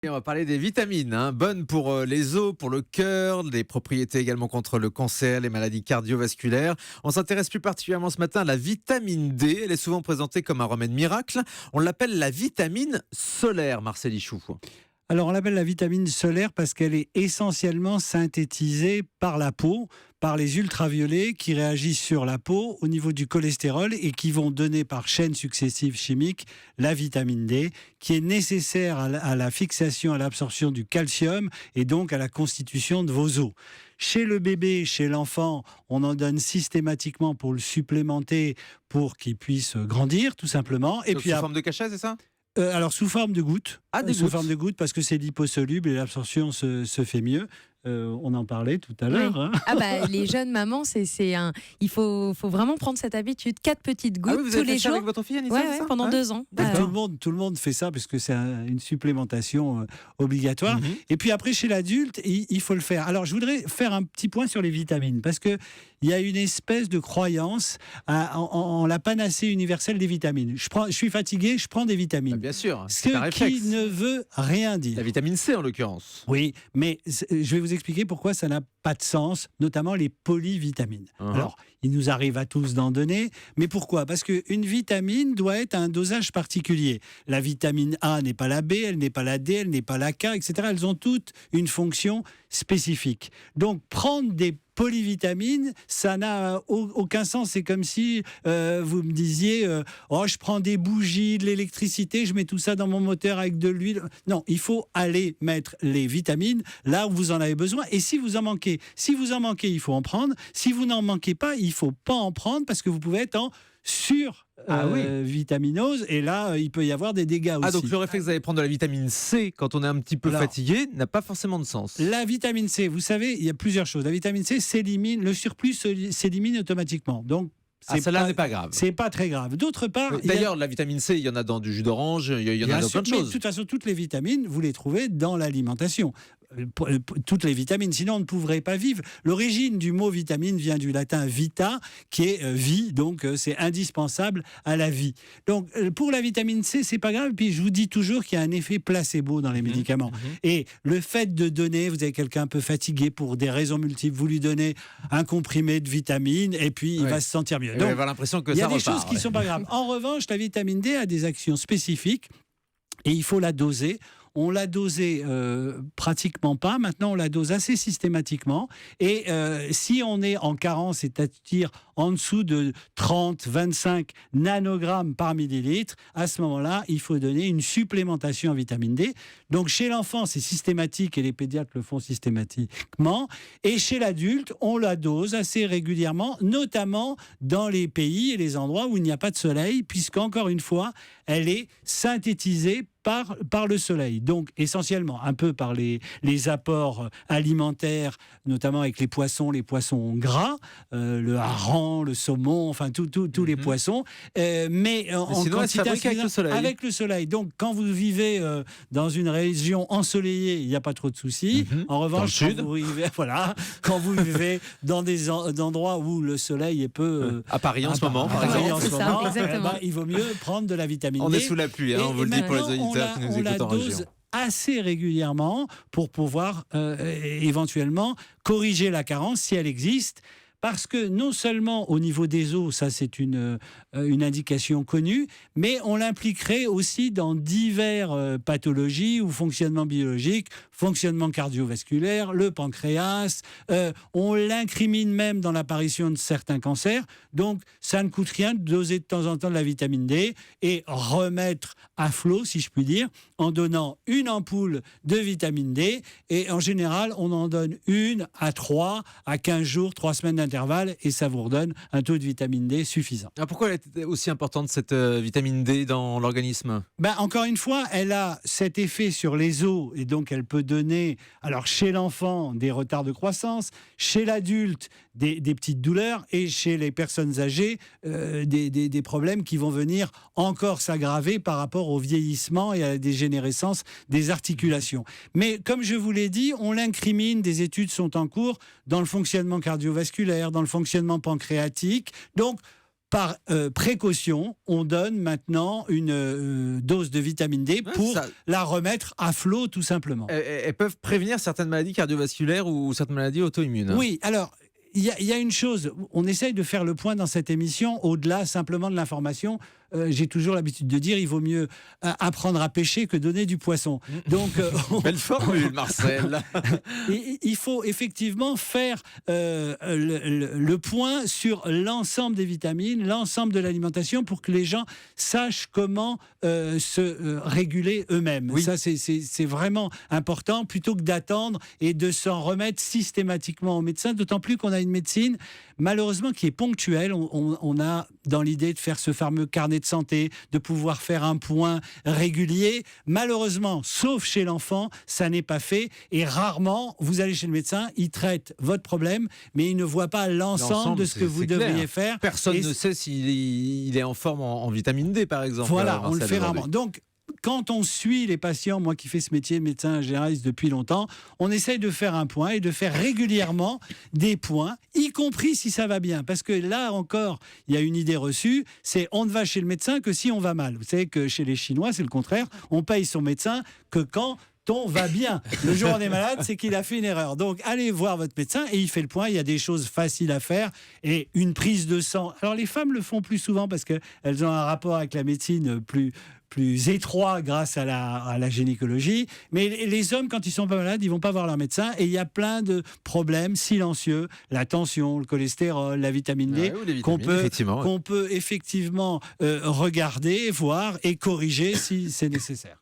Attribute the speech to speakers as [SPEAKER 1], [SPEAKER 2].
[SPEAKER 1] Et on va parler des vitamines, bonnes pour les os, pour le cœur, des propriétés également contre le cancer, les maladies cardiovasculaires. On s'intéresse plus particulièrement ce matin à la vitamine D. Elle est souvent présentée comme un remède miracle. On l'appelle la vitamine solaire, Marcel Ichouf.
[SPEAKER 2] Alors, on l'appelle la vitamine solaire parce qu'elle est essentiellement synthétisée par la peau, par les ultraviolets qui réagissent sur la peau au niveau du cholestérol et qui vont donner par chaînes successives chimiques la vitamine D qui est nécessaire à la fixation, à l'absorption du calcium et donc à la constitution de vos os. Chez le bébé, chez l'enfant, on en donne systématiquement pour le supplémenter pour qu'il puisse grandir tout simplement. Et
[SPEAKER 1] Donc,
[SPEAKER 2] puis
[SPEAKER 1] sous forme de cachet, c'est ça ?
[SPEAKER 2] Alors sous forme de gouttes.
[SPEAKER 1] Ah, des
[SPEAKER 2] Sous
[SPEAKER 1] gouttes.
[SPEAKER 2] forme de gouttes parce que c'est liposoluble et l'absorption se fait mieux. On en parlait tout à l'heure.
[SPEAKER 3] Oui.
[SPEAKER 2] Hein.
[SPEAKER 3] Ah bah les jeunes mamans, il faut vraiment prendre cette habitude. 4 petites
[SPEAKER 1] Ah
[SPEAKER 3] gouttes
[SPEAKER 1] oui, vous
[SPEAKER 3] tous
[SPEAKER 1] avez fait
[SPEAKER 3] les
[SPEAKER 1] ça
[SPEAKER 3] jours.
[SPEAKER 1] avec votre fille, Anissa,
[SPEAKER 3] Ouais,
[SPEAKER 1] c'est
[SPEAKER 3] ouais,
[SPEAKER 1] ça
[SPEAKER 3] pendant 2 ans.
[SPEAKER 2] Tout le monde fait ça parce que c'est une supplémentation obligatoire.
[SPEAKER 1] Mhm.
[SPEAKER 2] Et puis après, chez l'adulte, il faut le faire. Alors, je voudrais faire un petit point sur les vitamines parce que il y a une espèce de croyance en la panacée universelle des vitamines. Je suis fatigué, je prends des vitamines.
[SPEAKER 1] Bien sûr, c'est un
[SPEAKER 2] Ce qui
[SPEAKER 1] réflexe.
[SPEAKER 2] ne veut rien dire.
[SPEAKER 1] La vitamine C en l'occurrence.
[SPEAKER 2] Oui, mais je vais vous expliquer pourquoi ça n'a pas de sens, notamment les polyvitamines.
[SPEAKER 1] Uh-huh.
[SPEAKER 2] Alors, il nous arrive à tous d'en donner, mais pourquoi ? Parce qu'une vitamine doit être à un dosage particulier. La vitamine A n'est pas la B, elle n'est pas la D, elle n'est pas la K, etc. Elles ont toutes une fonction spécifique. Donc, prendre des polyvitamines, ça n'a aucun sens. C'est comme si vous me disiez oh, je prends des bougies, de l'électricité, je mets tout ça dans mon moteur avec de l'huile. Non, il faut aller mettre les vitamines là où vous en avez besoin. Et si vous en manquez, il faut en prendre. Si vous n'en manquez pas, il faut pas en prendre parce que vous pouvez être en vitaminose et là il peut y avoir des dégâts aussi.
[SPEAKER 1] Ah, donc le réflexe d'aller prendre de la vitamine C quand on est un petit peu fatigué n'a pas forcément de sens.
[SPEAKER 2] La vitamine C, vous savez, il y a plusieurs choses. La vitamine C s'élimine, le surplus s'élimine automatiquement. Donc
[SPEAKER 1] Celle-là n'est pas grave.
[SPEAKER 2] C'est pas très grave. D'autre part,
[SPEAKER 1] D'ailleurs, la vitamine C, il y en a dans du jus d'orange, il y en a dans plein de
[SPEAKER 2] mais
[SPEAKER 1] choses.
[SPEAKER 2] de toute façon, toutes les vitamines, vous les trouvez dans l'alimentation. Toutes les vitamines, sinon on ne pourrait pas vivre. L'origine du mot vitamine vient du latin vita, qui est vie, donc c'est indispensable à la vie. Donc pour la vitamine C, c'est pas grave. Puis je vous dis toujours qu'il y a un effet placebo dans les médicaments. Et le fait de donner, vous avez quelqu'un un peu fatigué pour des raisons multiples, vous lui donnez un comprimé de vitamine et puis il va se sentir mieux.
[SPEAKER 1] Donc, il va avoir l'impression que
[SPEAKER 2] il y
[SPEAKER 1] ça
[SPEAKER 2] a des
[SPEAKER 1] repart,
[SPEAKER 2] choses qui sont pas graves. En revanche, la vitamine D a des actions spécifiques et il faut la doser. On l'a dosé pratiquement pas. Maintenant, on la dose assez systématiquement. Et si on est en carence, c'est-à-dire en dessous de 30, 25 nanogrammes par millilitre, à ce moment-là, il faut donner une supplémentation en vitamine D. Donc, chez l'enfant, c'est systématique et les pédiatres le font systématiquement. Et chez l'adulte, on la dose assez régulièrement, notamment dans les pays et les endroits où il n'y a pas de soleil, puisqu'encore une fois, elle est synthétisée par le soleil. Donc, essentiellement, un peu par les apports alimentaires, notamment avec les poissons gras, le hareng, le saumon, enfin, tous les poissons, mais en
[SPEAKER 1] sinon,
[SPEAKER 2] quantité
[SPEAKER 1] avec le soleil.
[SPEAKER 2] avec le soleil. Donc, quand vous vivez dans une région ensoleillée, il n'y a pas trop de soucis. En revanche, quand vous vivez dans des endroits où le soleil est peu...
[SPEAKER 1] à Paris en ce moment, par
[SPEAKER 2] Paris
[SPEAKER 1] exemple.
[SPEAKER 2] en ce
[SPEAKER 3] C'est ça,
[SPEAKER 2] moment,
[SPEAKER 3] exactement.
[SPEAKER 2] il vaut mieux prendre de la vitamine
[SPEAKER 1] On
[SPEAKER 2] D.
[SPEAKER 1] est sous la pluie, on vous le dit pour les auditeurs qui nous
[SPEAKER 2] On la
[SPEAKER 1] écoutent en
[SPEAKER 2] dose
[SPEAKER 1] région.
[SPEAKER 2] assez régulièrement pour pouvoir éventuellement corriger la carence si elle existe. Parce que non seulement au niveau des os, ça c'est une indication connue, mais on l'impliquerait aussi dans diverses pathologies ou fonctionnements biologiques, fonctionnement cardiovasculaire, le pancréas, on l'incrimine même dans l'apparition de certains cancers. Donc ça ne coûte rien de doser de temps en temps de la vitamine D et remettre à flot, si je puis dire, en donnant une ampoule de vitamine D. Et en général, on en donne 1 à 3 à 15 jours, 3 semaines d'intervalle, et ça vous redonne un taux de vitamine D suffisant.
[SPEAKER 1] Pourquoi elle est aussi importante, cette vitamine D dans l'organisme ?
[SPEAKER 2] Encore une fois, elle a cet effet sur les os et donc elle peut donner, alors chez l'enfant, des retards de croissance, chez l'adulte, des petites douleurs et chez les personnes âgées, des problèmes qui vont venir encore s'aggraver par rapport au vieillissement et à la dégénérescence des articulations. Mais comme je vous l'ai dit, on l'incrimine, des études sont en cours dans le fonctionnement cardiovasculaire, dans le fonctionnement pancréatique. Donc, par précaution, on donne maintenant une dose de vitamine D pour la remettre à flot, tout simplement.
[SPEAKER 1] Elles peuvent prévenir certaines maladies cardiovasculaires ou certaines maladies auto-immunes.
[SPEAKER 2] Oui, alors. Il y a une chose, on essaye de faire le point dans cette émission, au-delà simplement de l'information. J'ai toujours l'habitude de dire, il vaut mieux apprendre à pêcher que donner du poisson. Donc,
[SPEAKER 1] belle formule, Marcel.
[SPEAKER 2] Il faut effectivement faire le point sur l'ensemble des vitamines, l'ensemble de l'alimentation, pour que les gens sachent comment se réguler eux-mêmes. Oui. Ça, c'est vraiment important, plutôt que d'attendre et de s'en remettre systématiquement au médecin, d'autant plus qu'on a une médecine, malheureusement, qui est ponctuelle. On a dans l'idée de faire ce fameux carnet de santé, de pouvoir faire un point régulier. Malheureusement, sauf chez l'enfant, ça n'est pas fait. Et rarement, vous allez chez le médecin, il traite votre problème, mais il ne voit pas l'ensemble de ce que vous devriez faire.
[SPEAKER 1] Personne ne sait s'il est en forme en vitamine D, par exemple.
[SPEAKER 2] Voilà, on le fait rarement. Donc, quand on suit les patients, moi qui fais ce métier, médecin généraliste depuis longtemps, on essaye de faire un point et de faire régulièrement des points, y compris si ça va bien. Parce que là encore, il y a une idée reçue, c'est on ne va chez le médecin que si on va mal. Vous savez que chez les Chinois, c'est le contraire. On paye son médecin que quand on va bien. Le jour où on est malade, c'est qu'il a fait une erreur. Donc, allez voir votre médecin et il fait le point. Il y a des choses faciles à faire et une prise de sang. Alors, les femmes le font plus souvent parce qu'elles ont un rapport avec la médecine plus étroit grâce à la gynécologie. Mais les hommes, quand ils sont pas malades, ils vont pas voir leur médecin et il y a plein de problèmes silencieux, la tension, le cholestérol, la vitamine D, qu'on peut effectivement regarder, voir et corriger si c'est nécessaire.